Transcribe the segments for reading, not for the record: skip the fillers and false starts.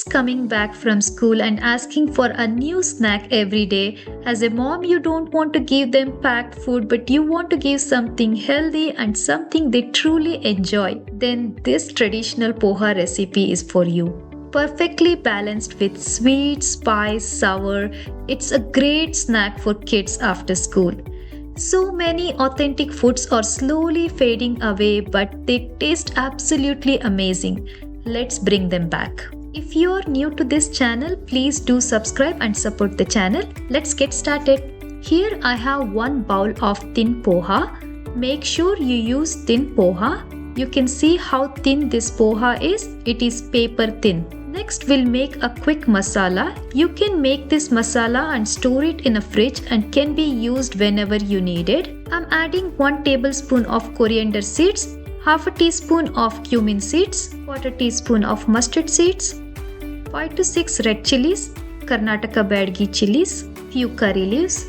Kids coming back from school and asking for a new snack every day. As a mom, you don't want to give them packed food, but you want to give something healthy and something they truly enjoy. Then this traditional poha recipe is for you. Perfectly balanced with sweet, spice, sour. It's a great snack for kids after school. So many authentic foods are slowly fading away, but they taste absolutely amazing. Let's bring them back. If you are new to this channel, please do subscribe and support the channel. Let's get started. Here I have 1 bowl of thin poha. Make sure you use thin poha. You can see how thin this poha is. It is paper thin. Next, we'll make a quick masala. You can make this masala and store it in a fridge and can be used whenever you need it. I'm adding 1 tablespoon of coriander seeds, half a teaspoon of cumin seeds, quarter teaspoon of mustard seeds, 5 to 6 red chillies, Karnataka Badgi chilies, few curry leaves.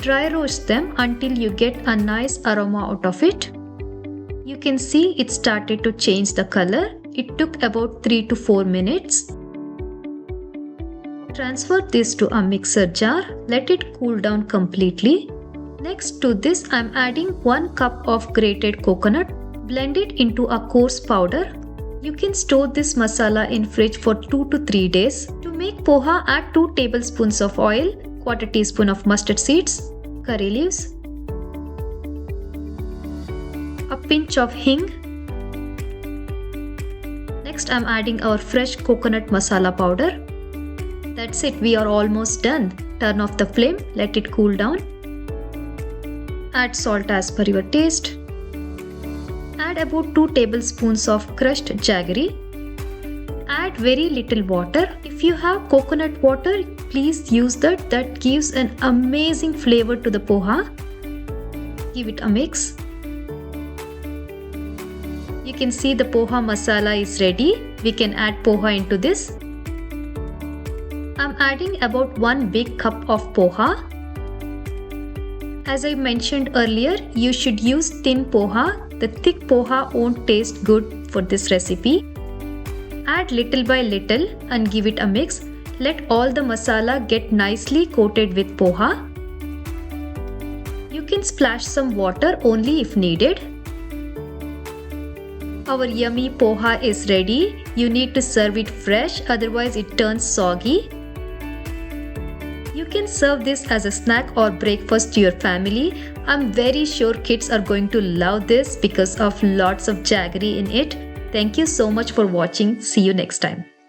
Dry roast them until you get a nice aroma out of it. You can see it started to change the color. It took about 3 to 4 minutes. Transfer this to a mixer jar. Let it cool down completely. Next to this, I'm adding 1 cup of grated coconut. Blend it into a coarse powder. You can store this masala in fridge for 2 to 3 days. To make poha, add 2 tablespoons of oil, quarter teaspoon of mustard seeds, curry leaves, a pinch of hing. Next, I'm adding our fresh coconut masala powder. That's it, we are almost done. Turn off the flame, let it cool down. Add salt as per your taste. Add about 2 tablespoons of crushed jaggery. Add very little water. If you have coconut water, please use that. That gives an amazing flavor to the poha. Give it a mix. You can see the poha masala is ready. We can add poha into this. I'm adding about 1 big cup of poha. As I mentioned earlier, you should use thin poha. The thick poha won't taste good for this recipe. Add little by little and give it a mix. Let all the masala get nicely coated with poha. You can splash some water only if needed. Our yummy poha is ready. You need to serve it fresh, otherwise it turns soggy. You can serve this as a snack or breakfast to your family. I'm very sure kids are going to love this because of lots of jaggery in it. Thank you so much for watching. See you next time.